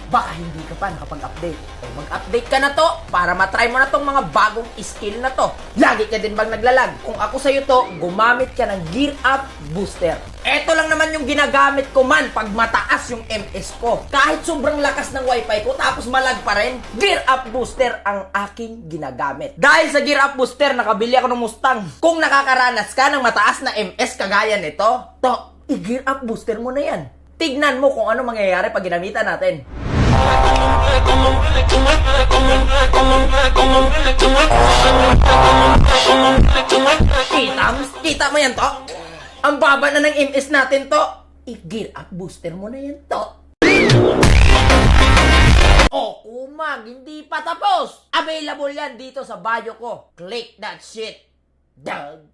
Baka hindi ka pa nakapag-update. O mag-update ka na to para matry mo na tong mga bagong skill na to. Lagi ka din bang naglalag? Kung ako sa'yo to, gumamit ka ng Gear Up Booster. Eto lang naman yung ginagamit ko man pag mataas yung MS ko. Kahit sobrang lakas ng wifi ko tapos malag pa rin, Gear Up Booster ang aking ginagamit. Dahil sa Gear Up Booster, nakabili ako ng Mustang. Kung nakakaranas ka ng mataas na MS kagaya nito, i-Gear Up Booster mo na yan. Tignan mo kung ano mangyayari pag ginamitan natin. Kita mo yan, to? Ang baba na ng MS natin, to. I-Gear Up Booster mo na yan, to. Oh, kumag, hindi pa tapos. Available yan dito sa bio ko. Click that shit, dog.